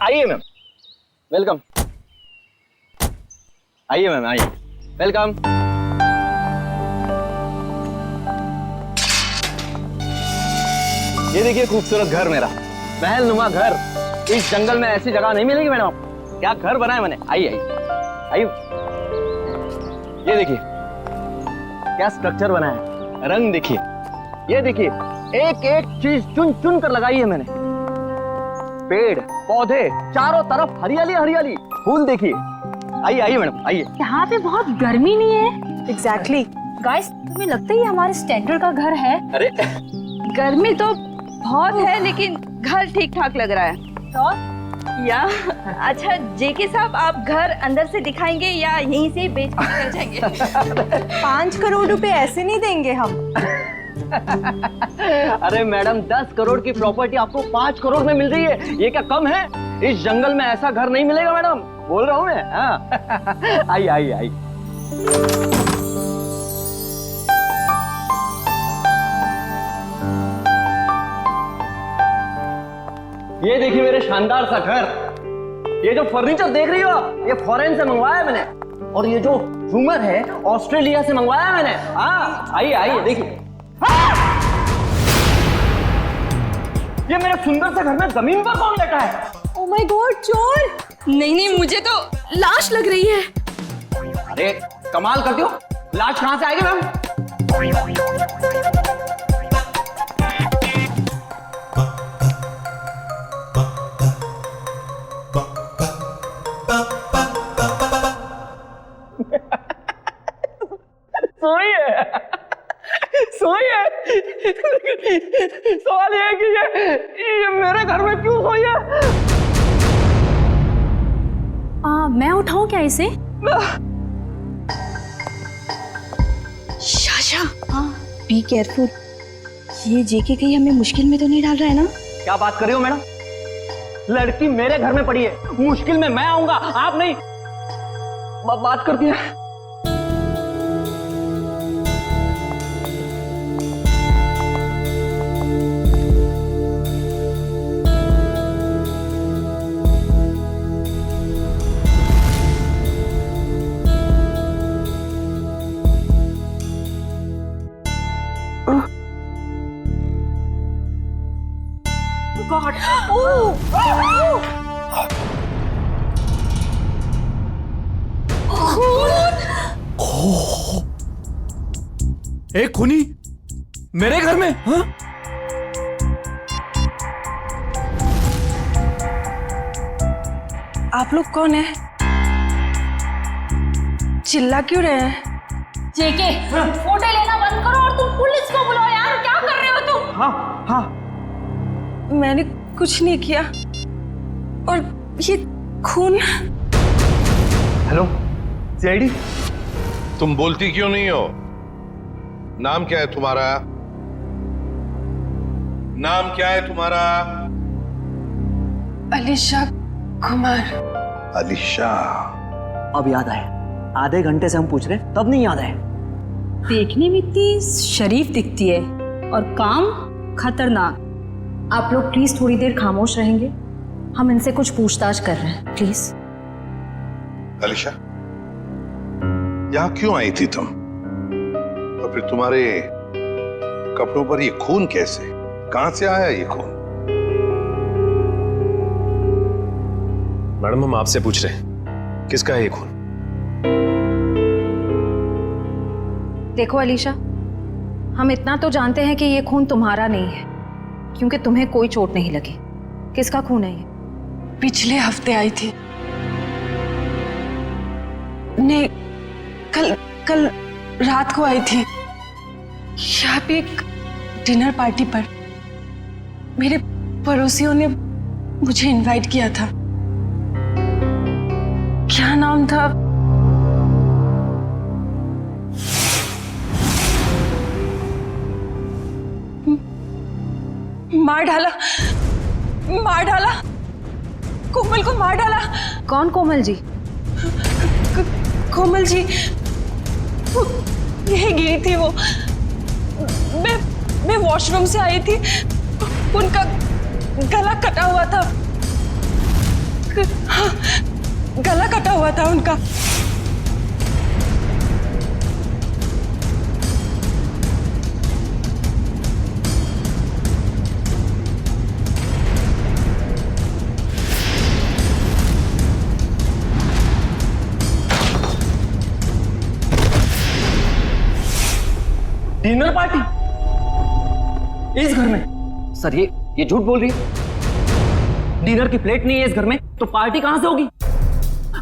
आइए ma'am, welcome. आइए ma'am, आइए, वेलकम। ये देखिए खूबसूरत घर मेरा, महल नुमा घर। इस जंगल में ऐसी जगह नहीं मिलेगी मैडम। क्या घर बनाया मैंने। आइए आइए आइए, ये देखिए क्या स्ट्रक्चर बनाया है, रंग देखिए, ये देखिए एक एक चीज चुन चुन कर लगाई है मैंने। पेड़ पौधे चारों तरफ हरियाली हरियाली, फूल देखिए। आइए आइए मैडम, आइए। यहाँ पे बहुत गर्मी नहीं है? एग्जैक्टली। गाइस, तुम्हें लगता है ये हमारे स्टैंडर्ड का घर है? अरे गर्मी तो बहुत है, लेकिन घर ठीक ठाक लग रहा है। तो या अच्छा जेके साहब, आप घर अंदर से दिखाएंगे या यहीं से बेच कर निकल जाएंगे? 5 करोड़ रुपए ऐसे नहीं देंगे हम। अरे मैडम, 10 करोड़ की प्रॉपर्टी आपको 5 करोड़ में मिल रही है, ये क्या कम है? इस जंगल में ऐसा घर नहीं मिलेगा मैडम, बोल रहा हूँ मैं। हाँ। आइए आइए आइए। ये देखिए मेरे शानदार सा घर। ये जो फर्नीचर देख रही हो ये फॉरेन से मंगवाया है मैंने, और ये जो झूमर है ऑस्ट्रेलिया से मंगवाया है मैंने। हाँ आइए आइए देखिए। ये मेरे सुंदर से घर में जमीन पर कौन बैठा है? ओह माय गॉड, चोर! नहीं, मुझे तो लाश लग रही है। अरे कमाल करती हो, लाश कहां से आएगी मैम? सोई है। सवाल ये है कि ये मेरे घर में क्यों सोई है? मैं उठाऊं क्या इसे? शाशा, हाँ बी केयरफुल। ये जेके कहीं हमें मुश्किल में तो नहीं डाल रहा है ना? क्या बात कर रही हो मैडम? लड़की मेरे घर में पड़ी है, मुश्किल में मैं आऊंगा, आप नहीं। बात करती है। गॉड, एक खूनी मेरे घर में? हाँ? आप लोग कौन है? चिल्ला क्यों रहे हैं? जेके, फोटो लेना बंद करो और तुम पुलिस को बुलाओ यार। क्या कर रहे हो तुम? हाँ हाँ, मैंने कुछ नहीं किया। और ये खून। Hello CID. तुम बोलती क्यों नहीं हो? नाम क्या है तुम्हारा? नाम क्या है तुम्हारा? अलीशा कुमार। अलीशा। अब याद आया, आधे घंटे से हम पूछ रहे तब नहीं याद आया। देखने में इतनी शरीफ दिखती है और काम खतरनाक। आप लोग प्लीज थोड़ी देर खामोश रहेंगे, हम इनसे कुछ पूछताछ कर रहे हैं, प्लीज। अलीशा, यहां क्यों आई थी तुम? और फिर तुम्हारे कपड़ों पर ये खून कैसे? कहां से आया ये खून? मैडम, हम आपसे पूछ रहे हैं, किसका है ये खून? देखो अलीशा, हम इतना तो जानते हैं कि ये खून तुम्हारा नहीं है, क्योंकि तुम्हें कोई चोट नहीं लगी। किसका खून है ये? पिछले हफ्ते आई थी। नहीं, कल रात को आई थी। यहाँ पे एक डिनर पार्टी पर मेरे पड़ोसियों ने मुझे इनवाइट किया था। क्या नाम था? मार डाला, कोमल को मार डाला। कौन कोमल जी? कोमल जी, वो यही गिरी थी। वो मैं वॉशरूम से आई थी, उनका गला कटा हुआ था। हाँ, गला कटा हुआ था उनका। डिनर पार्टी इस घर में? सर ये झूठ बोल रही है। डिनर की प्लेट नहीं है इस घर में, तो पार्टी कहां से होगी?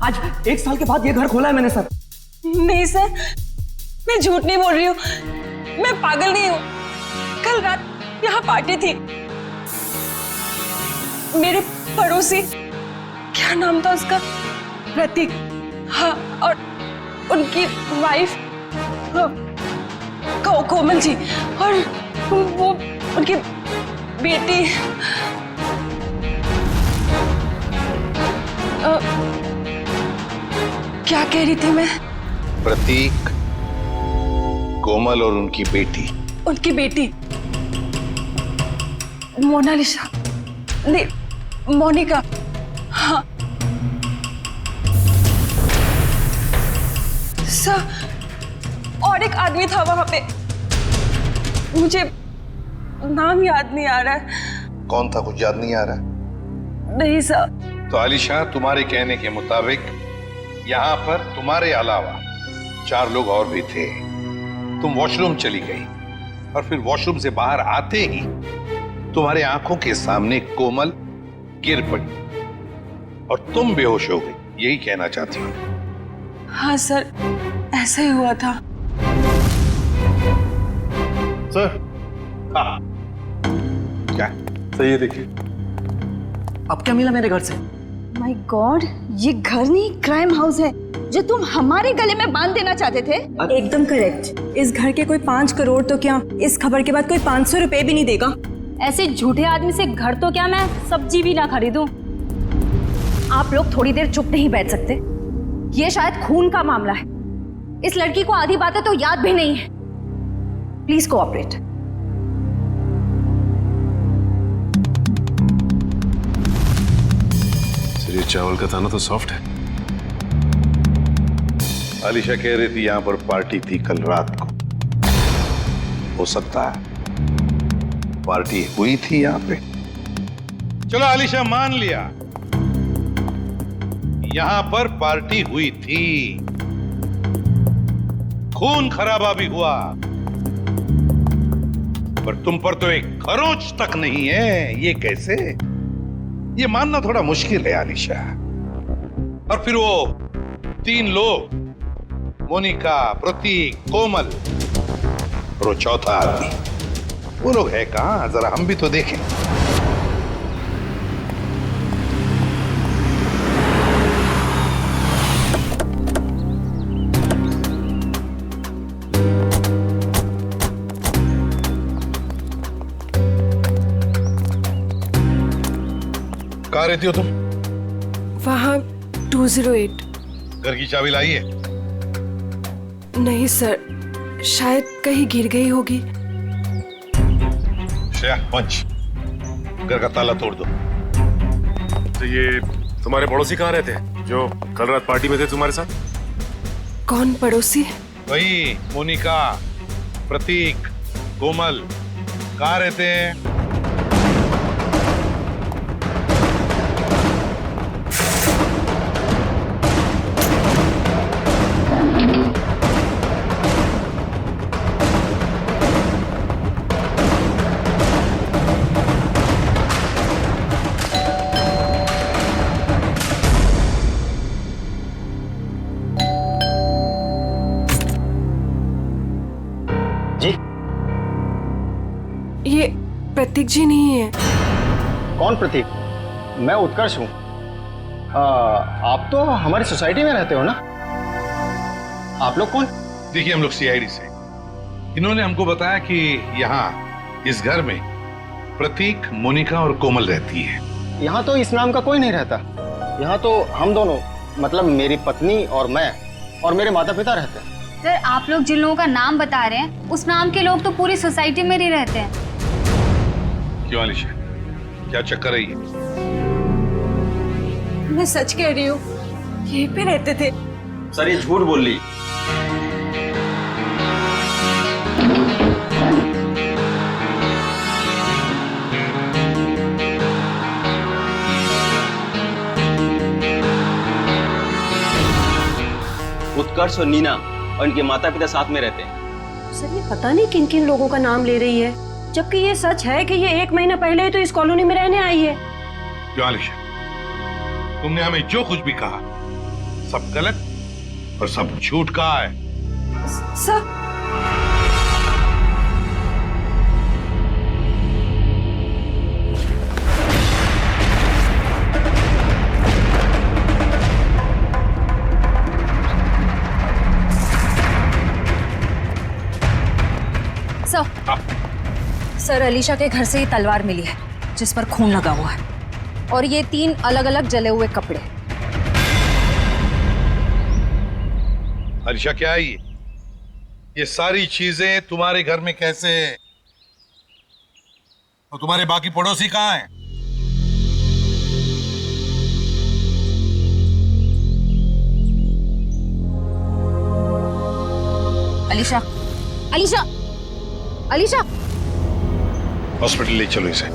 आज 1 साल के बाद ये घर खोला है मैंने सर। नहीं सर, मैं झूठ नहीं बोल रही हूँ, मैं पागल नहीं हूँ। कल रात यहाँ पार्टी थी। मेरे पड़ोसी, क्या नाम था उसका, प्रतीक, हाँ, और उनकी वाइफ कोमल जी, और वो उनकी बेटी क्या कह रही थी मैं? प्रतीक, कोमल और उनकी बेटी मोनालिसा, नहीं, मोनिका, हाँ। सर, और एक आदमी था वहां पे, मुझे नाम याद नहीं आ रहा है। कौन था, कुछ याद नहीं आ रहा? नहीं सर। तो आलिशा, तुम्हारे कहने के मुताबिक यहाँ पर तुम्हारे अलावा 4 लोग और भी थे। तुम वॉशरूम चली गई और फिर वॉशरूम से बाहर आते ही तुम्हारे आंखों के सामने कोमल गिर पड़ी और तुम बेहोश हो गई। यही कहना चाहती हूँ? हाँ सर, ऐसा ही हुआ था। सर, हाँ, क्या सही है? देखिए, अब क्या मिला मेरे घर से? माय गॉड, ये घर नहीं क्राइम हाउस है जो तुम हमारे गले में बांध देना चाहते थे। एकदम करेक्ट। इस घर के कोई 5 करोड़ तो क्या, इस खबर के बाद कोई 500 रुपए भी नहीं देगा। ऐसे झूठे आदमी से घर तो क्या, मैं सब्जी भी ना खरीदूं। आप लोग थोड़ी देर चुप नहीं बैठ सकते? ये शायद खून का मामला है। इस लड़की को आधी बातें तो याद भी नहीं है। Please cooperate. सर, ये चावल का दाना तो सॉफ्ट है। आलिशा कह रही थी यहाँ पर पार्टी थी कल रात को। हो सकता है पार्टी हुई थी यहाँ पे। चलो आलिशा, मान लिया यहाँ पर पार्टी हुई थी, खून खराबा भी हुआ, पर तुम पर तो एक खरोंच तक नहीं है। ये कैसे? ये मानना थोड़ा मुश्किल है आलिशा। और फिर वो 3 लोग, मोनिका, प्रतीक, कोमल और वो चौथा आदमी, वो लोग है कहां? जरा हम भी तो देखें। कहाँ रहती हो तुम? वहाँ 208। घर की चाबी लाई है? नहीं सर, शायद कहीं गिर गई होगी। श्रेया, पंच, घर का ताला तोड़ दो। तो ये तुम्हारे पड़ोसी कहाँ रहते हैं जो कल रात पार्टी में थे तुम्हारे साथ? कौन पड़ोसी? वही मोनिका, प्रतीक, कोमल, कहाँ रहते हैं? ये प्रतीक जी नहीं है। कौन प्रतीक? मैं उत्कर्ष हूँ। आप तो हमारी सोसाइटी में रहते हो ना? आप लोग कौन? देखिए, हम लोग सीआईडी से। इन्होंने हमको बताया कि यहाँ इस घर में प्रतीक, मोनिका और कोमल रहती है। यहाँ तो इस नाम का कोई नहीं रहता। यहाँ तो हम दोनों, मतलब मेरी पत्नी और मैं और मेरे माता पिता रहते हैं। सर, आप लोग जिन लोगों का नाम बता रहे हैं, उस नाम के लोग तो पूरी सोसाइटी में ही रहते हैं। क्यों आलिशा, क्या चक्कर है ये? मैं सच कह रही हूँ, यहीं पे रहते थे। सर ये झूठ बोल रही। उत्कर्ष और नीना और इनके माता पिता साथ में रहते हैं। सर ये पता नहीं किन किन लोगों का नाम ले रही है, जबकि ये सच है कि ये 1 महीना पहले ही तो इस कॉलोनी में रहने आई है। क्यों आलिशा, तुमने हमें जो कुछ भी कहा सब गलत और सब झूठ कहा है। सर सर अलीशा के घर से ये तलवार मिली है जिस पर खून लगा हुआ है, और ये 3 अलग अलग जले हुए कपड़े। आलिशा क्या है ये सारी चीजें तुम्हारे घर में कैसे है? और तुम्हारे बाकी पड़ोसी कहाँ हैं? अलीशा, अलीशा, अलीशा, हॉस्पिटल ले चलो इसे।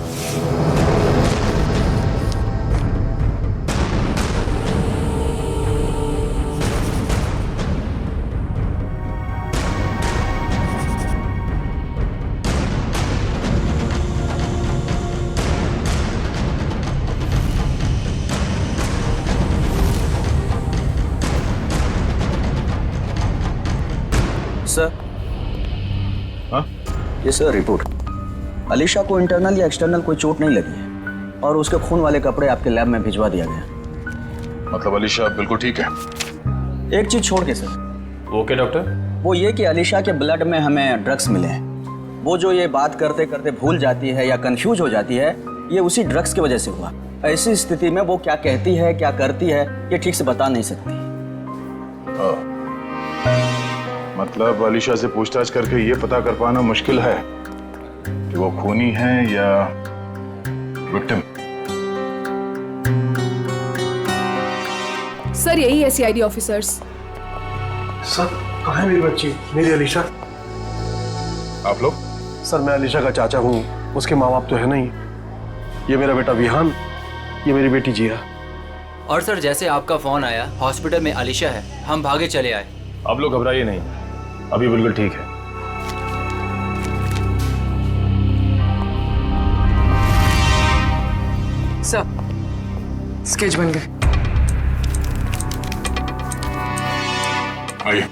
सर, हाँ? ये सर रिपोर्ट। अलीशा को इंटरनल या एक्सटर्नल कोई चोट नहीं लगी है और उसके खून वाले कपड़े आपके लैब में भिजवा दिया गया। मतलब अलीशा बिल्कुल ठीक है? एक चीज छोड़ के सर। Okay doctor. वो ये कि अलीशा के ब्लड में हमें ड्रग्स मिले हैं। वो जो ये बात करते करते भूल जाती है या कंफ्यूज हो जाती है, ये उसी ड्रग्स की वजह से हुआ। ऐसी स्थिति में वो क्या कहती है क्या करती है ये ठीक से बता नहीं सकती। मतलब अलीशा से पूछताछ करके ये पता कर पाना मुश्किल है कि वो खूनी है या विक्टिम। सर यही है सीआईडी ऑफिसर्स। सर कहाँ है मेरी बच्ची, मेरी अलीशा? आप लोग? सर मैं अलीशा का चाचा हूँ, उसके माँ बाप तो है नहीं। ये मेरा बेटा विहान, ये मेरी बेटी जिया। और सर जैसे आपका फोन आया हॉस्पिटल में अलीशा है, हम भागे चले आए। आप लोग घबराइए नहीं, अभी बिल्कुल ठीक है। सर स्केच बन गए। आइए।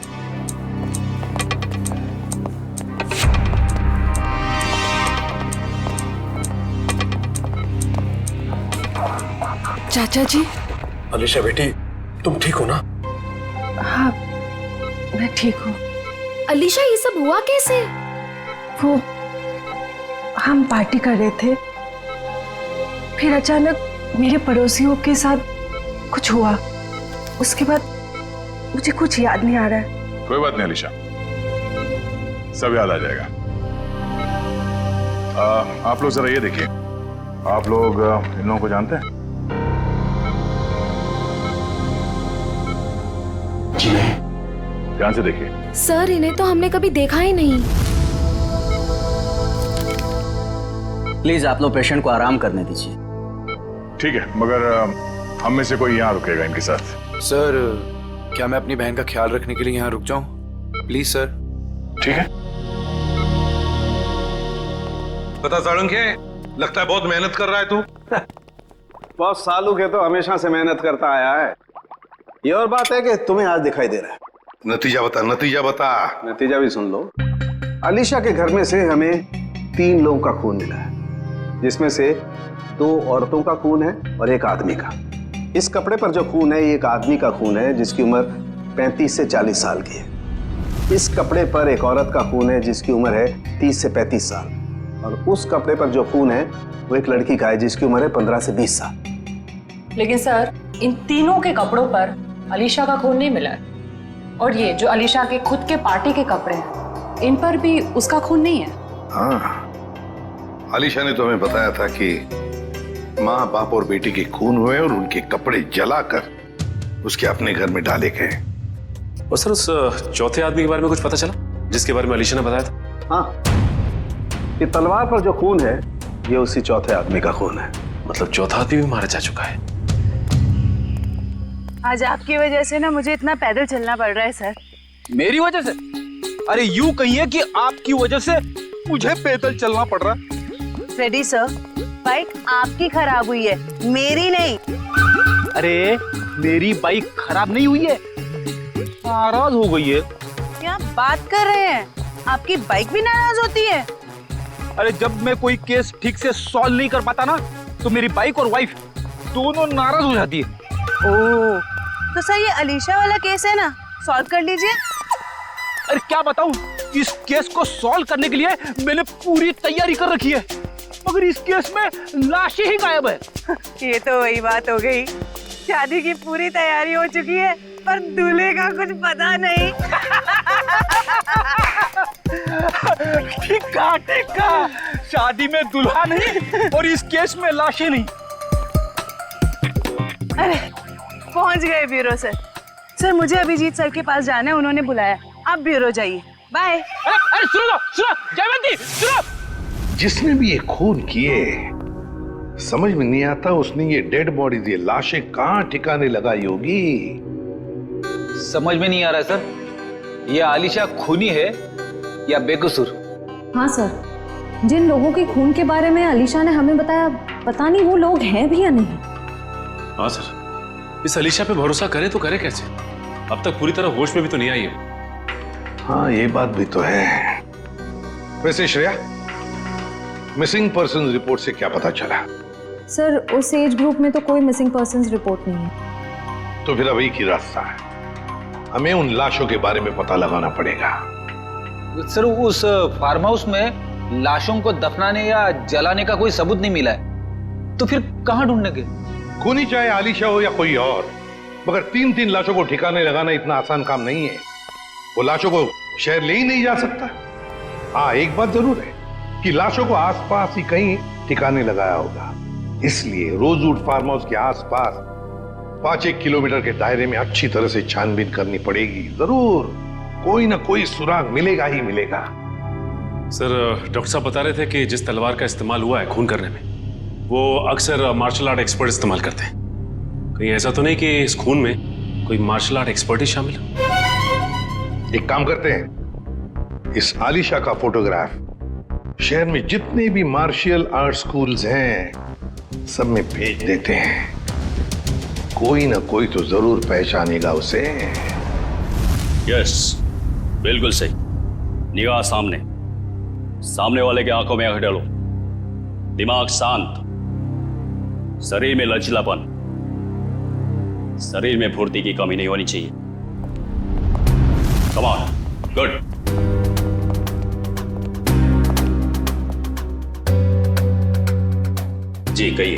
चाचा जी। अलीशा बेटी तुम ठीक हो ना? हाँ मैं ठीक हूँ। अलीशा ये सब हुआ कैसे? वो हम पार्टी कर रहे थे, फिर अचानक मेरे पड़ोसियों के साथ कुछ हुआ। उसके बाद मुझे कुछ याद नहीं आ रहा है। कोई बात नहीं अलीशा, सब याद आ जाएगा। आप लोग जरा ये देखिए, आप लोग इन लोगों को जानते हैं? जी नहीं। ध्यान से देखिए। सर इन्हें तो हमने कभी देखा ही नहीं। प्लीज आप लोग पेशेंट को आराम करने दीजिए। ठीक है, मगर हम में से कोई यहाँ रुकेगा इनके साथ? सर क्या मैं अपनी बहन का ख्याल रखने के लिए यहाँ रुक जाऊं? Please sir. ठीक है। पता साळुंखे, लगता है बहुत मेहनत कर रहा है तू। बहुत सालों के तो हमेशा से मेहनत करता आया है। ये और बात है कि तुम्हें आज दिखाई दे रहा है। नतीजा बता, नतीजा बता। नतीजा भी सुन लो। अलीशा के घर में से हमें 3 लोगों का खून मिला है, जिसमें से 2 औरतों का खून है और 1 आदमी का। इस कपड़े पर जो खून है ये एक आदमी का खून है जिसकी उम्र 35 से 40 साल की है। इस कपड़े पर एक औरत का खून है जिसकी उम्र है 30 से 35 साल, और उस कपड़े पर जो खून है वो एक लड़की का है जिसकी उम्र है 15 से 20 साल। लेकिन सर इन तीनों के कपड़ों पर अलीशा का खून नहीं मिला है, और ये जो अलीशा के खुद के पार्टी के कपड़े हैं इन पर भी उसका खून नहीं है। हाँ, अलीशा ने तो हमें बताया था कि माँ बाप और बेटी के खून हुए और उनके कपड़े जलाकर उसके अपने घर में डाले गए। और सर उस चौथे आदमी के बारे में कुछ पता चला जिसके बारे में अलीशा ने बताया था? हाँ, ये तलवार पर जो खून है ये उसी चौथे आदमी का खून है। मतलब चौथा आदमी भी मारा जा चुका है। आज आपकी वजह से ना मुझे इतना पैदल चलना पड़ रहा है सर। मेरी वजह से? अरे यूं कहिए कि आपकी वजह से मुझे पैदल चलना पड़ रहा है। फ्रेडी सर, बाइक आपकी खराब हुई है, मेरी नहीं। अरे मेरी बाइक खराब नहीं हुई है, नाराज हो गई है। क्या बात कर रहे हैं? आपकी बाइक भी नाराज होती है? अरे जब मैं कोई केस ठीक से सॉल्व नहीं कर पाता ना तो मेरी बाइक और वाइफ दोनों नाराज हो जाती है। ओह, तो सर ये अलीशा वाला केस है ना, सॉल्व कर लीजिए। अरे क्या बताऊं, इस केस को सॉल्व करने के लिए मैंने पूरी तैयारी कर रखी है, मगर इस केस में लाशें ही गायब है। ये तो वही बात हो गई, शादी की पूरी तैयारी हो चुकी है पर दूल्हे का कुछ पता नहीं। ठीक कहा, शादी में दुल्हा नहीं और इस केस में लाशें नहीं। अरे पहुंच गए ब्यूरो सर। सर मुझे अभिजीत सर के पास जाना है, उन्होंने बुलाया। आप ब्यूरो जाइए, बाय। अरे सुनो जयवंती, सुनो। जिसने भी ये खून किए समझ में नहीं आता उसने ये डेड बॉडीज, ये लाशें कहां ठिकाने लगाई होगी। समझ में नहीं आ रहा है सर, ये आलिशा खूनी है या बेकसूर? हाँ सर, जिन लोगों के खून के बारे में अलीशा ने हमें बताया, पता नहीं वो लोग हैं भी या नहीं। हाँ सर, इस अलीशा पे भरोसा करें तो करें कैसे? अब तक पूरी तरह होश में भी तो नहीं आई है। हाँ ये बात भी तो है। वैसे श्रेया, मिसिंग पर्सन रिपोर्ट से क्या पता चला? सर उस एज ग्रुप में तो कोई मिसिंग पर्संस रिपोर्ट नहीं है। तो फिर अब एक ही रास्ता है, हमें उन लाशों के बारे में पता लगाना पड़ेगा। सर उस फार्म हाउस में लाशों को दफनाने या जलाने का कोई सबूत नहीं मिला है, तो फिर कहां ढूंढने के? खूनी चाहे आलिशा हो या कोई और, मगर 3-3 लाशों को ठिकाने लगाना इतना आसान काम नहीं है। वो लाशों को शहर ले ही नहीं जा सकता। हाँ एक बात जरूर है कि लाशों को आसपास ही कहीं ठिकाने लगाया होगा, इसलिए रोजवुड फार्म हाउस के आसपास 5-1 किलोमीटर के दायरे में अच्छी तरह से छानबीन करनी पड़ेगी। जरूर कोई ना कोई सुराग मिलेगा ही मिलेगा। सर डॉक्टर साहब बता रहे थे कि जिस तलवार का इस्तेमाल हुआ है खून करने में, वो अक्सर मार्शल आर्ट एक्सपर्ट इस्तेमाल करते हैं। कहीं ऐसा तो नहीं कि इस खून में कोई मार्शल आर्ट एक्सपर्ट ही शामिल हो? एक काम करते हैं, इस आलिशा का फोटोग्राफ शहर में जितने भी मार्शल आर्ट स्कूल्स हैं सब में भेज देते हैं। कोई ना कोई तो जरूर पहचानेगा उसे। यस, बिल्कुल सही। निगाह सामने, सामने वाले के आंखों में आंख डालो, दिमाग शांत, शरीर में लचीलापन, शरीर में फुर्ती की कमी नहीं होनी चाहिए। Come on, good. जी कहिए।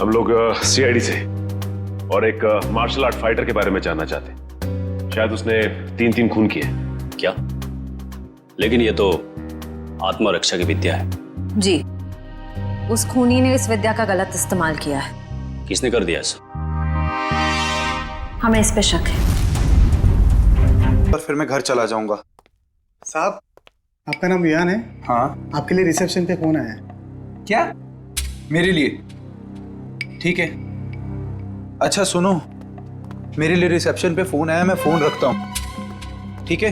हम लोग सीआईडी से और एक मार्शल आर्ट फाइटर के बारे में जानना चाहते हैं। शायद उसने 3 खून किए। क्या? लेकिन ये तो आत्मरक्षा की विद्या है। जी, उस खूनी ने इस विद्या का गलत इस्तेमाल किया है। किसने कर दिया ऐसा? हमें इस पे शक है। और फिर मैं घर चला जाऊंगा। साहब, आपका नाम विहान है? हाँ। आपके लिए रिसेप्शन पे फोन आया है। क्या? मेरे लिए? ठीक है। अच्छा सुनो, मेरे लिए रिसेप्शन पे फोन आया, मैं फोन रखता हूँ, ठीक है?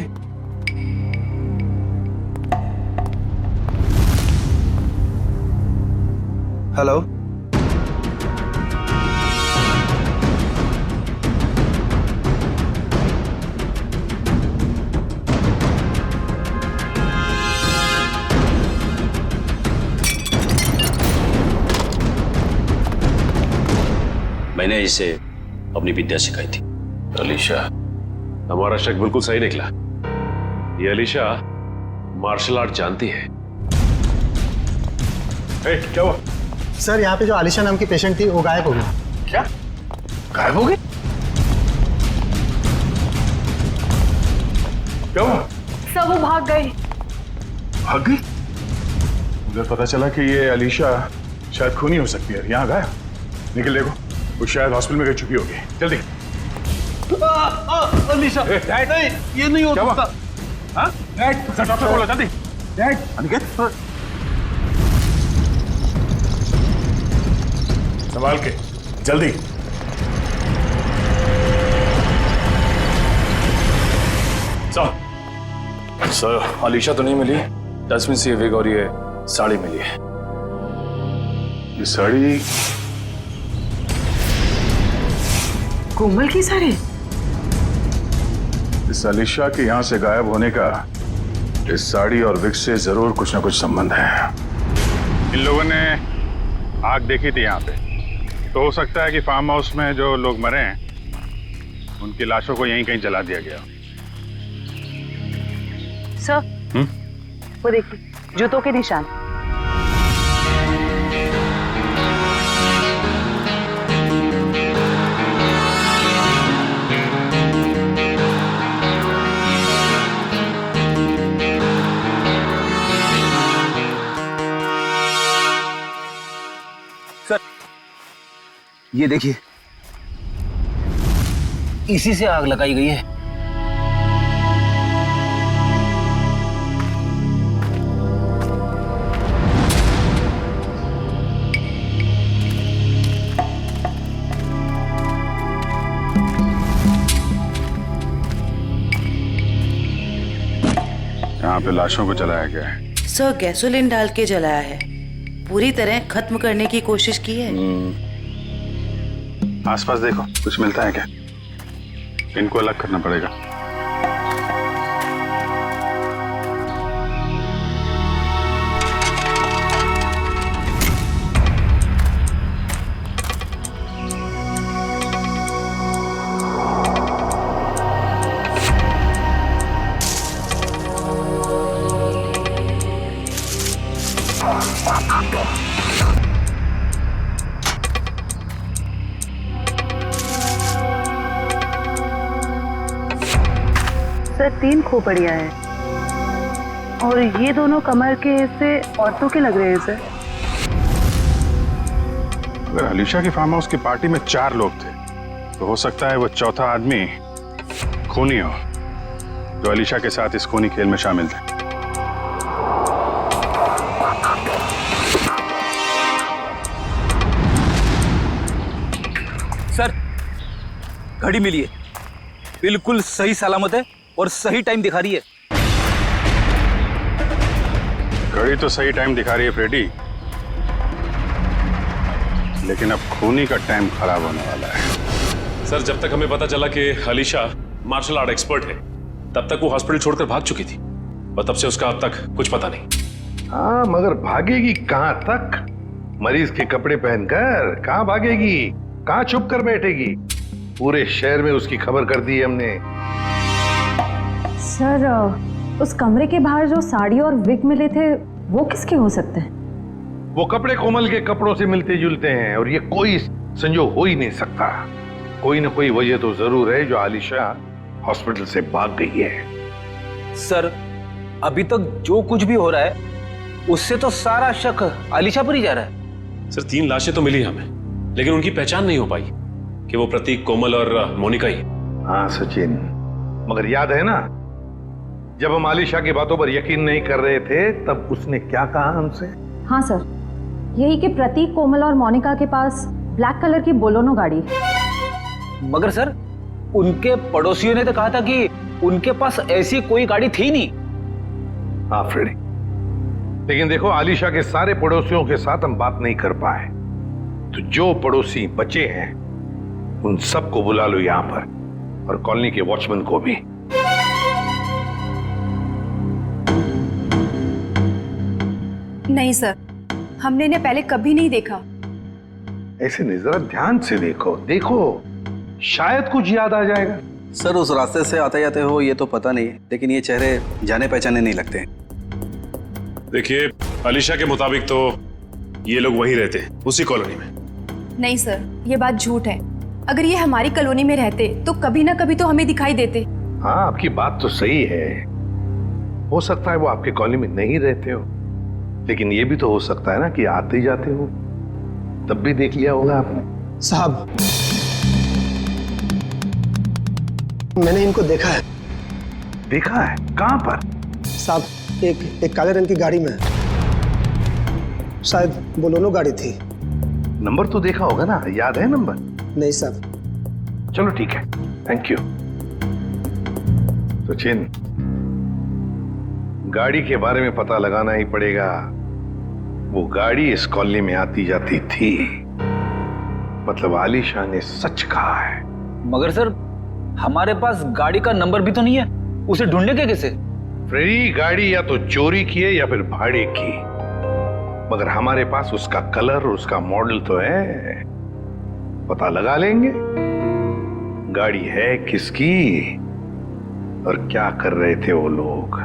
हेलो। मैंने इसे अपनी विद्या सिखाई थी। अलीशा, हमारा शक बिल्कुल सही निकला। ये अलीशा मार्शल आर्ट जानती है। क्या हुआ? सर यहाँ पे जो आलिशा नाम की पेशेंट थी वो गायब हो गई। क्या? गायब हो गई? क्या हुआ? सब वो भाग गई। भाग गई? मुझे पता चला कि ये अलीशा शायद खूनी हो सकती है। यहाँ गया निकल, देखो वो शायद हॉस्पिटल में गई छुपी होगी। जल्दी। अलीशा, नहीं, ये नहीं हो सकता। हाँ? सर डॉक्टर बोलो जल्दी। अनिकेत संभाल के जल्दी। सर अलीशा तो नहीं मिली, डस्टबिन से ये विग और ये साड़ी मिली है। ये साड़ी कोमल की साड़ी? इस अलीशा के यहाँ से गायब होने का इस साड़ी और विग से जरूर कुछ ना कुछ संबंध है। इन लोगों ने आग देखी थी यहाँ पे, तो हो सकता है कि फार्म हाउस में जो लोग मरे हैं उनकी लाशों को यहीं कहीं जला दिया गया। सर, वो देखिए जूतों के निशान। सर, ये देखिए, इसी से आग लगाई गई है। यहाँ पे लाशों को जलाया गया है। सर, गैसोलीन डाल के जलाया है। पूरी तरह खत्म करने की कोशिश की है। आसपास देखो, कुछ मिलता है क्या? इनको अलग करना पड़ेगा। सर, 3 खोपड़ियां हैं और ये दोनों कमर के हिस्से औरतों के लग रहे हैं सर। अगर अलीशा की फार्म हाउस की पार्टी में 4 लोग थे तो हो सकता है वो चौथा आदमी खूनी हो, जो अलीशा के साथ इस खूनी खेल में शामिल थे। सर, घड़ी मिली है, बिल्कुल सही सलामत है और सही टाइम दिखा रही है। घड़ी तो सही टाइम दिखा रही है फ्रेडी, लेकिन अब खूनी का टाइम खराब होने वाला है। सर, जब तक हमें पता चला कि अलीशा मार्शल आर्ट एक्सपर्ट है, तब तक वो हॉस्पिटल छोड़कर भाग चुकी थी और तब से उसका अब तक कुछ पता नहीं। हाँ, मगर भागेगी कहां तक? मरीज के कपड़े पहनकर कहां भागेगी? कहां छुप कर बैठेगी? पूरे शहर में उसकी खबर कर दी है हमने। सर, उस कमरे के बाहर जो साड़ी और विग मिले थे वो किसके हो सकते हैं? वो कपड़े कोमल के कपड़ों से मिलते जुलते हैं और ये कोई संजोग हो ही नहीं सकता। कोई ना कोई वजह तो जरूर है जो आलिशा हॉस्पिटल से भाग गई है। सर, अभी तक जो कुछ भी हो रहा है उससे तो सारा शक आलिशा पर ही जा रहा है। सर, 3 लाशें तो मिली हमें, लेकिन उनकी पहचान नहीं हो पाई कि वो प्रतीक, कोमल और मोनिका ही। हाँ सचिन, मगर याद है ना जब हम आलिशा की बातों पर यकीन नहीं कर रहे थे तब उसने क्या कहा हमसे? हाँ सर, यही कि प्रतीक, कोमल और मोनिका के पास ब्लैक कलर की बोलोनो गाड़ी है। मगर सर, उनके पड़ोसियों ने तो कहा था कि उनके पास ऐसी कोई गाड़ी थी नहीं। हाँ फ्रेडी, लेकिन देखो आलिशा के सारे पड़ोसियों के साथ हम बात नहीं कर पाए, तो जो पड़ोसी बचे हैं उन सबको बुला लो यहां पर और कॉलोनी के वॉचमैन को भी। नहीं सर, हमने इन्हें पहले कभी नहीं देखा। ऐसे नहीं, जरा ध्यान से देखो, देखो शायद कुछ याद आ जाएगा। सर, उस रास्ते से आते जाते हो ये तो पता नहीं, लेकिन ये चेहरे जाने पहचाने नहीं लगते। देखिए, अलीशा के मुताबिक तो ये लोग वहीं रहते हैं, उसी कॉलोनी में। नहीं सर, ये बात झूठ है। अगर ये हमारी कॉलोनी में रहते तो कभी ना कभी तो हमें दिखाई देते। हाँ, आपकी बात तो सही है, हो सकता है वो आपके कॉलोनी में नहीं रहते हो, लेकिन ये भी तो हो सकता है ना कि आते जाते हो। तब भी देख लिया होगा आपने। साहब, मैंने इनको देखा है। देखा है? कहां पर? साहब, एक काले रंग की गाड़ी में, शायद बोलेरो गाड़ी थी। नंबर तो देखा होगा ना, याद है नंबर? नहीं साहब। चलो ठीक है, थैंक यू। सचिन, गाड़ी के बारे में पता लगाना ही पड़ेगा। वो गाड़ी इस कॉलोनी में आती जाती थी, मतलब आलिशा ने सच कहा है। मगर सर, हमारे पास गाड़ी का नंबर भी तो नहीं है, उसे ढूंढने के कैसे? फ्रेडी, गाड़ी या तो चोरी की है या फिर भाड़े की, मगर हमारे पास उसका कलर और उसका मॉडल तो है, पता लगा लेंगे गाड़ी है किसकी और क्या कर रहे थे वो लोग।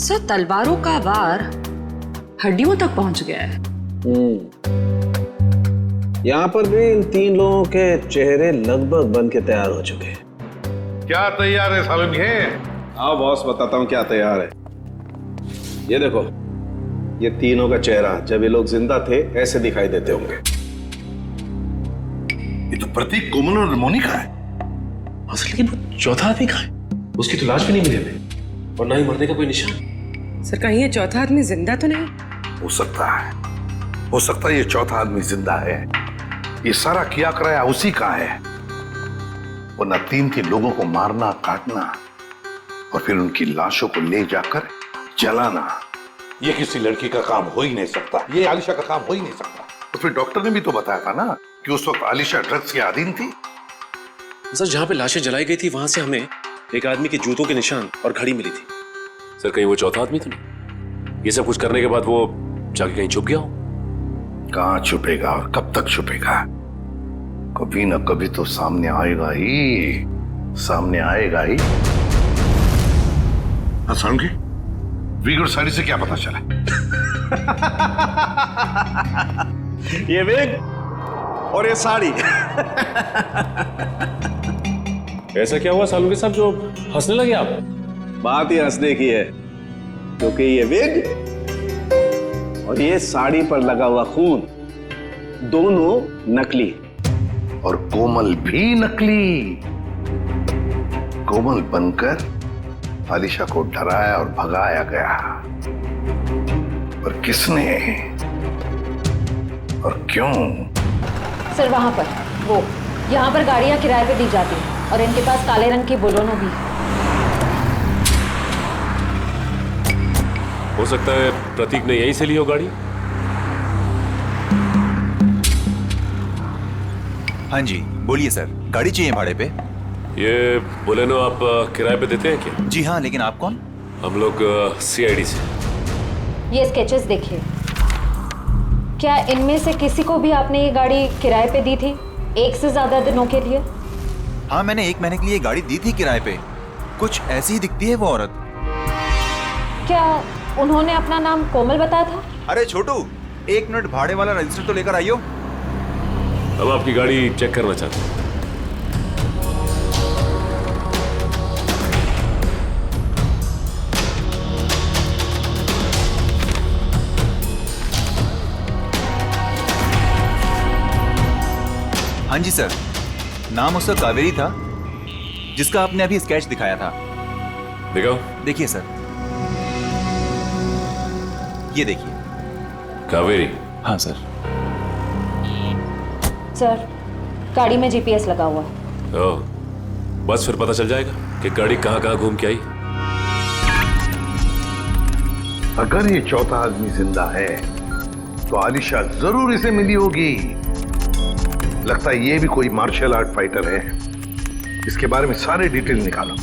सर, तलवारों का वार हड्डियों तक पहुंच गया है। यहाँ पर भी इन 3 लोगों के चेहरे लगभग बन के तैयार हो चुके हैं। क्या तैयार है सालन के? हाँ बॉस, बताता हूँ क्या तैयार है। ये देखो, ये तीनों का चेहरा जब ये लोग जिंदा थे ऐसे दिखाई देते होंगे। ये तो प्रतीक, कोमल और मोनिका है। लेकिन वो चौथा आदमी कहाँ है? उसकी तो लाश भी नहीं मिली हमें, और ना ही मरने का कोई निशान। सर, कहीं ये चौथा आदमी जिंदा तो नहीं? हो सकता है ये चौथा आदमी जिंदा है। ये सारा किया कराया उसी का है, वरना 3 लोगों को मारना, काटना और फिर उनकी लाशों को ले जाकर जलाना, ये किसी लड़की का काम हो ही नहीं सकता। ये आलिशा का काम हो ही नहीं सकता। तो फिर डॉक्टर ने भी तो बताया था ना कि उस वक्त आलिशा ड्रग्स के अधीन थी। सर, जहां पे लाशें जलाई गई थी वहां से हमें एक आदमी के जूतों के निशान और घड़ी मिली थी। सर, कहीं वो चौथा आदमी तो नहीं? ये सब कुछ करने के बाद वो जाके कहीं छुप गया हो? कहां छुपेगा और कब तक छुपेगा? कभी ना कभी तो सामने आएगा ही, सामने आएगा ही। हाँ, के विग और साड़ी से क्या पता चला? ये विग और ये साड़ी। ऐसा क्या हुआ सालू के साथ जो हंसने लगे आप? बात ही हंसने की है, क्योंकि ये विग और ये साड़ी पर लगा हुआ खून दोनों नकली, और कोमल भी नकली। कोमल बनकर आलिशा को डराया और भगाया गया, पर किसने और क्यों? सर, वहां पर वो, यहाँ पर गाड़ियां किराए पे दी जाती हैं और इनके पास काले रंग की बोलेरो भी। हो सकता है प्रतीक ने यहीं से ली हो गाड़ी। हाँ जी, बोलिए सर, गाड़ी चाहिए भाड़े पे? ये बोलेनो आप किराए पे देते हैं क्या? जी हाँ, लेकिन आप कौन? हम लोग CID से। ये स्केचेस देखिए, क्या इनमें से किसी को भी आपने ये गाड़ी किराए पे दी थी 1 से ज्यादा दिनों के लिए? हाँ, मैंने 1 महीने के लिए गाड़ी दी थी किराए पे। कुछ ऐसी ही दिखती है वो औरत। क्या उन्होंने अपना नाम कोमल बताया था? अरे छोटू, 1 मिनट, भाड़े वाला रजिस्टर तो लेकर आइयो। अब आपकी गाड़ी चेक करना चाहते हैं। हाँ जी सर, नाम उसका कावेरी था, जिसका आपने अभी स्केच दिखाया था। दिखाओ। देखिए सर, ये देखिए। कावेरी? हाँ सर। सर, गाड़ी में GPS लगा हुआ है। ओह, बस फिर पता चल जाएगा कि गाड़ी कहाँ घूम के आई। अगर ये चौथा आदमी जिंदा है तो आलिशा जरूर इसे मिली होगी। लगता है ये भी कोई मार्शल आर्ट फाइटर है। इसके बारे में सारे डिटेल निकालो।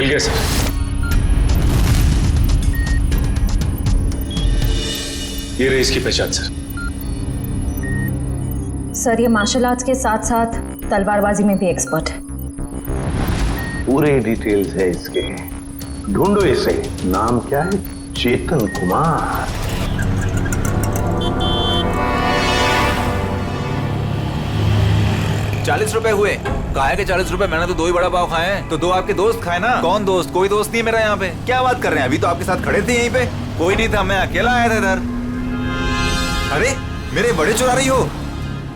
मिल गए सर। ये रही इसकी पहचान सर। सर ये मार्शल आर्ट्स के साथ साथ तलवारबाजी में भी एक्सपर्ट है। पूरे डिटेल्स है इसके, ढूंढो इसे। नाम क्या है? चेतन कुमार। ₹40 हुए। काहे के ₹40? मैंने तो 2 ही बड़ा पाव खाए हैं। तो 2 आपके दोस्त खाए ना। कौन दोस्त? कोई दोस्त नहीं है मेरा यहाँ पे। क्या बात कर रहे हैं? अभी तो आपके साथ खड़े थे यहीं पे। कोई नहीं था, मैं अकेला आया था इधर। अरे मेरे बड़े चुरा रही हो?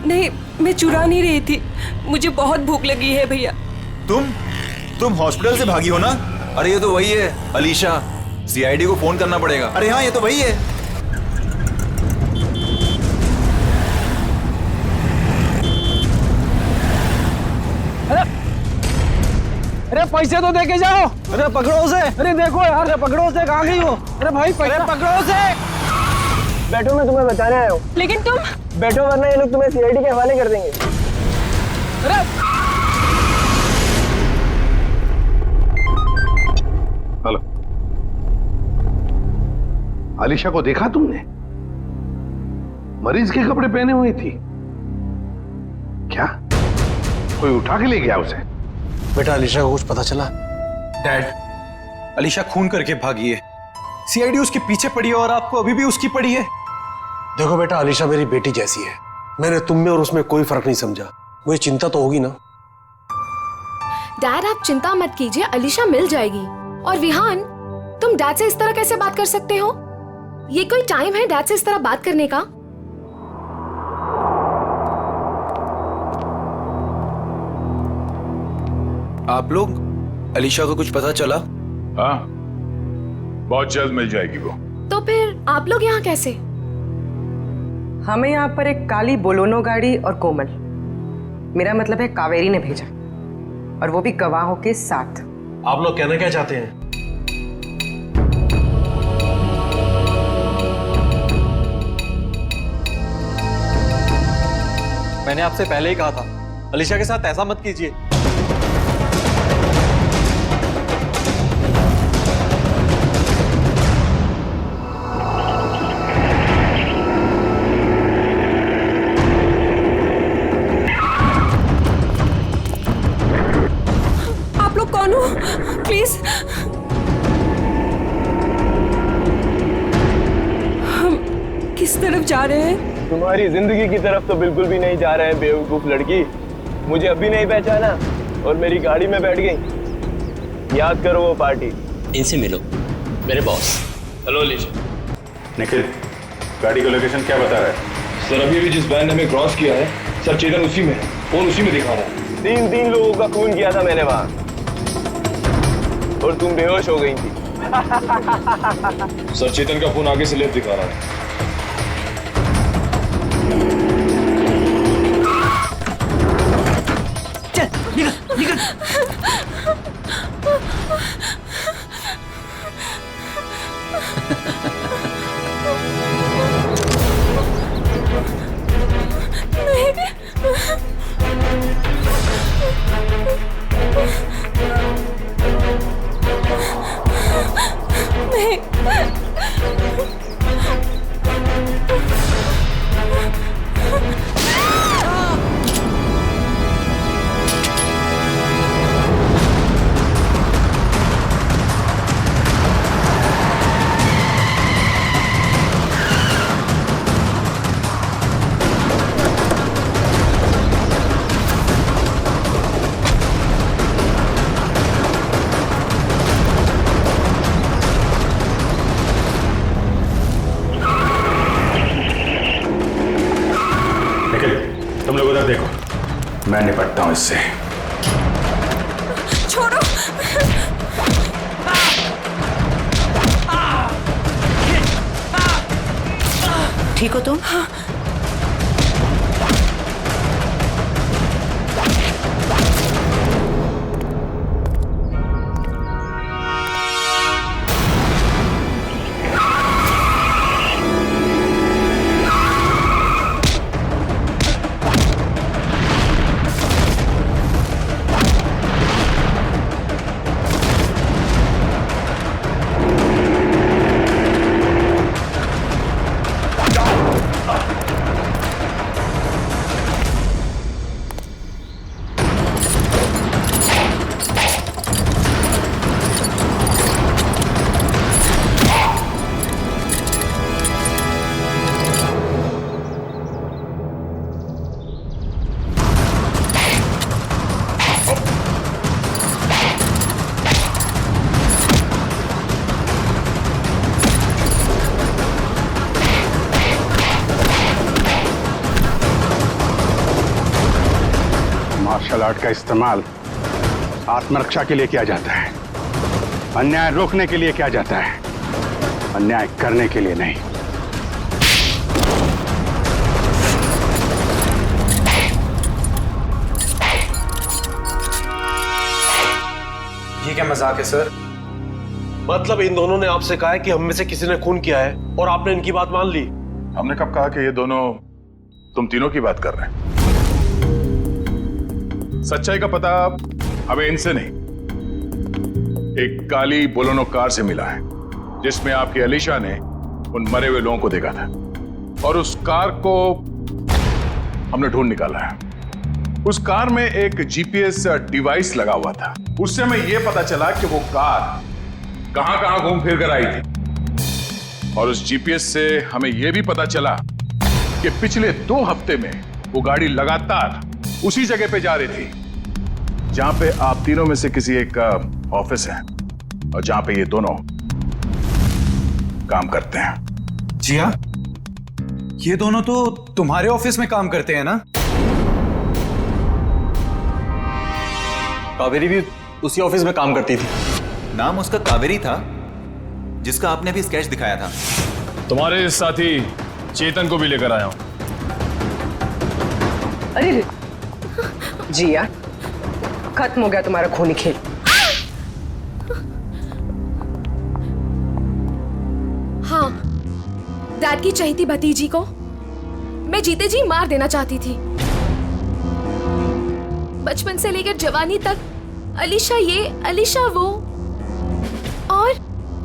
नहीं, मैं चुरा नहीं रही थी, मुझे बहुत भूख लगी है भैया। तुम हॉस्पिटल से भागी हो ना? अरे ये तो वही है अलीशा। सीआईडी को फोन करना पड़ेगा। अरे हाँ, ये तो वही है। अरे पैसे तो देके जाओ। अरे पकड़ो उसे। अरे देखो यार, अरे पकड़ो उसे। कहाँ गई हो? अरे भाई पैसे पकड़ो उसे। बैठो, मैं तुम्हें बताने आया हूँ। लेकिन तुम बैठो वरना ये लोग तुम्हें सीआईडी के हवाले कर देंगे। अरे हेलो, आलिशा को देखा तुमने? मरीज के कपड़े पहने हुई थी। क्या कोई उठा के ले गया उसे? बेटा आलिशा को कुछ पता चला? डैड, अलीशा खून करके भागी है। सीआईडी उसके पीछे पड़ी है और आपको अभी भी उसकी पड़ी है। देखो बेटा, आलिशा मेरी बेटी जैसी है। मैंने तुम में और उसमें कोई फर्क नहीं समझा। मुझे चिंता तो होगी ना। डैड आप चिंता मत कीजिए, अलीशा मिल जाएगी। और विहान, तुम डैड से इस तरह कैसे बात कर सकते हो? ये कोई टाइम है डैड से इस तरह बात करने का? आप लोग, अलीशा को कुछ पता चला? हाँ, बहुत जल्द मिल जाएगी वो। तो फिर आप लोग यहाँ कैसे? हमें यहाँ पर एक काली बोलोनो गाड़ी और कोमल, मेरा मतलब है कावेरी ने भेजा, और वो भी गवाहों के साथ। आप लोग कहना क्या चाहते हैं? मैंने आपसे पहले ही कहा था, अलीशा के साथ ऐसा मत कीजिए। आप लोग कौन हो? प्लीज। हम किस तरफ जा रहे हैं? तुम्हारी जिंदगी की तरफ तो बिल्कुल भी नहीं जा रहे हैं बेवकूफ लड़की। मुझे अभी नहीं पहचाना और मेरी गाड़ी में बैठ गई। याद करो वो पार्टी। इनसे मिलो, मेरे बॉस। हेलो अलीशा। निखिल, गाड़ी का लोकेशन क्या बता रहा है? सर अभी जिस वैन ने हमें क्रॉस किया है, सर चेतन उसी में है। फोन उसी में दिखा रहा है। 3 लोगों का खून किया था मैंने वहां, और तुम बेहोश हो गई थी। सर चेतन का फोन आगे से लेफ्ट दिखा रहा है। निकल निकल। तुम लोग उधर देखो, मैं निपटता हूं इससे। छोड़ो। ठीक हो तुम? मार्शल आर्ट का इस्तेमाल आत्मरक्षा के लिए किया जाता है, अन्याय रोकने के लिए किया जाता है, अन्याय करने के लिए नहीं। ये क्या मजाक है सर? मतलब इन दोनों ने आपसे कहा है कि हम में से किसी ने खून किया है और आपने इनकी बात मान ली? हमने कब कहा कि ये दोनों तुम तीनों की बात कर रहे हैं? सच्चाई का पता हमें इनसे नहीं, एक काली बोलेरो कार से मिला है जिसमें आपकी अलीशा ने उन मरे हुए लोगों को देखा था, और उस कार को हमने ढूंढ निकाला है। उस कार में एक जीपीएस डिवाइस लगा हुआ था। उससे हमें यह पता चला कि वो कार कहां कहां घूम फिर कर आई थी, और उस जीपीएस से हमें यह भी पता चला कि पिछले 2 हफ्ते में वो गाड़ी लगातार उसी जगह पे जा रही थी जहां पे आप तीनों में से किसी एक का ऑफिस है और जहां पे ये दोनों काम करते हैं। जी हाँ, ये दोनों तो तुम्हारे ऑफिस में काम करते हैं ना? कावेरी भी उसी ऑफिस में काम करती थी। नाम उसका कावेरी था, जिसका आपने भी स्केच दिखाया था। तुम्हारे साथी चेतन को भी लेकर आया हूं। अरे जी यार, खत्म हो गया तुम्हारा खूनी खेल। हाँ, डैड की चहेती भतीजी को मैं जीते जी मार देना चाहती थी। बचपन से लेकर जवानी तक अलीशा ये अलीशा वो, और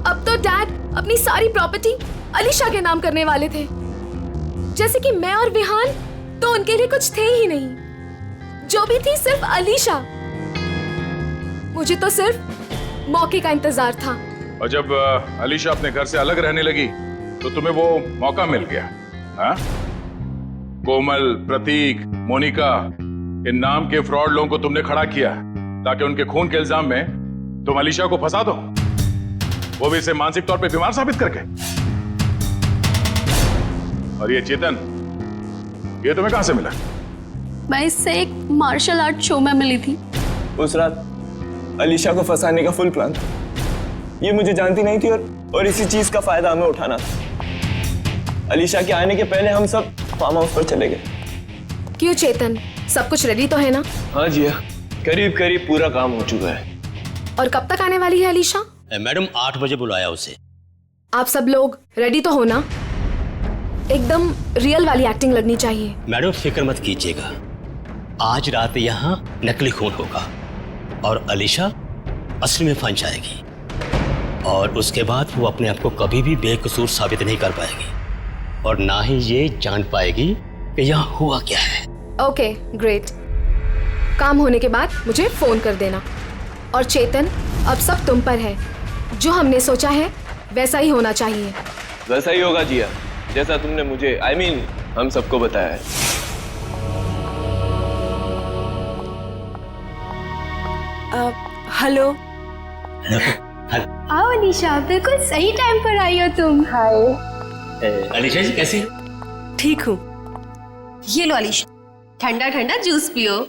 अब तो डैड अपनी सारी प्रॉपर्टी अलीशा के नाम करने वाले थे, जैसे कि मैं और विहान तो उनके लिए कुछ थे ही नहीं, जो भी थी सिर्फ अलीशा। मुझे तो सिर्फ मौके का इंतजार था। और जब अलीशा अपने घर से अलग रहने लगी तो तुम्हें वो मौका मिल गया। हाँ? कोमल, प्रतीक, मोनिका, इन नाम के फ्रॉड लोगों को तुमने खड़ा किया ताकि उनके खून के इल्जाम में तुम अलीशा को फंसा दो, वो भी इसे मानसिक तौर पे बीमार साबित करके। और ये चेतन, ये तुम्हें कहां से मिला? मैं इससे एक मार्शल आर्ट शो में मिली थी। उस रात अलीशा को फंसाने का फुल प्लान था। ये मुझे जानती नहीं थी और इसी चीज का फायदा हमें उठाना था। अलीशा के आने के पहले हम सब फार्म हाउस पर चले गए। क्यों चेतन, सब कुछ रेडी तो है ना? हाँ जी, करीब करीब पूरा काम हो चुका है। और कब तक आने वाली है अलीशा? मैडम 8 बजे बुलाया उसे। आप सब लोग रेडी तो हो ना? एकदम रियल वाली एक्टिंग लगनी चाहिए। मैडम फिक्र मत कीजिएगा, आज रात यहाँ नकली खून होगा और अलीशा असली में फंस जाएगी, और उसके बाद वो अपने आप को कभी भी बेकसूर साबित नहीं कर पाएगी, और ना ही ये जान पाएगी कि यहाँ हुआ क्या है। Okay, great. काम होने के बाद मुझे फोन कर देना। और चेतन, अब सब तुम पर है। जो हमने सोचा है वैसा ही होना चाहिए। वैसा ही होगा जिया, जैसा तुमने मुझे हम सबको बताया है। हेलो। आओ अलीशा, बिल्कुल सही टाइम पर आई हो तुम। हाय अलीशा जी कैसी? ठीक हूँ। ये लो अलीशा, ठंडा ठंडा जूस पियो।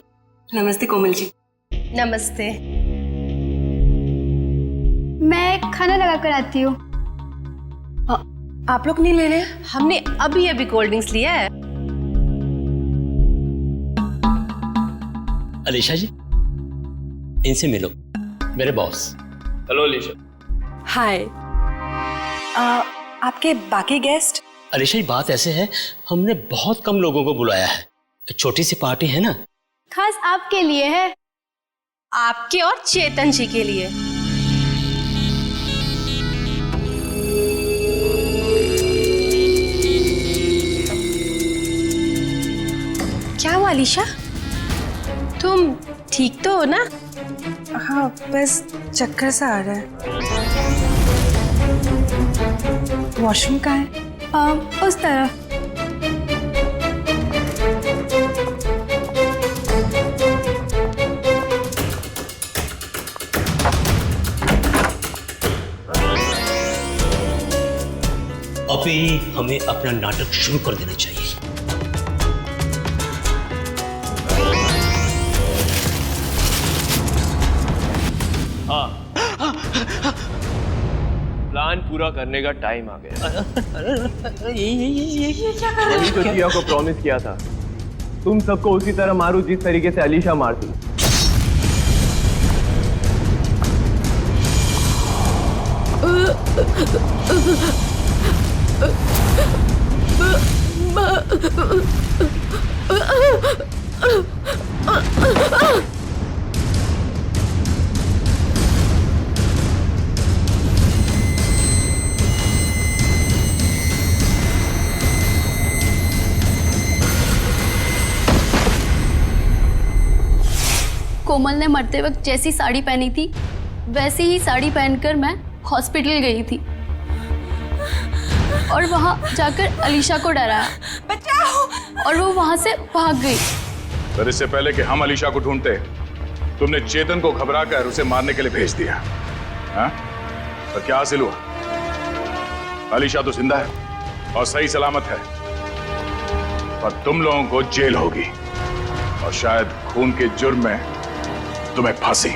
नमस्ते कोमल जी। नमस्ते। मैं खाना लगा कर आती हूँ। आप लोग नहीं ले रहे? हमने अभी अभी कोल्ड ड्रिंक्स लिया है। अलीशा जी, इनसे मिलो, मेरे बॉस। हेलो अलीशा। हाय। आपके बाकी गेस्ट? अलीशा जी, बात ऐसे है, हमने बहुत कम लोगों को बुलाया है, छोटी सी पार्टी है ना। खास आपके लिए है, आपके और चेतन जी के लिए। क्या हुआ अलीशा, तुम ठीक तो हो ना? हाँ, बस चक्कर सा आ रहा है। वॉशरूम कहाँ है? उस तरफ। अभी हमें अपना नाटक शुरू कर देना चाहिए। पूरा करने का टाइम आ गया। वही तो जिया को प्रॉमिस किया था, तुम सबको उसी तरह मारू जिस तरीके से अलीशा मारती। कोमल ने मरते वक्त जैसी साड़ी पहनी थी वैसी ही साड़ी पहनकर मैं हॉस्पिटल गई थी और वहां जाकर अलीशा को डराया, बचाओ, और वो वहां से भाग गई। पर इससे पहले कि हम अलीशा को ढूंढते, तुमने चेतन को घबराकर उसे मारने के लिए भेज दिया। हाँ? पर क्या हासिल हुआ? अलीशा तो जिंदा है और सही सलामत है, और तुम लोगों को जेल होगी और शायद खून के जुर्म में तुम्हें फांसी।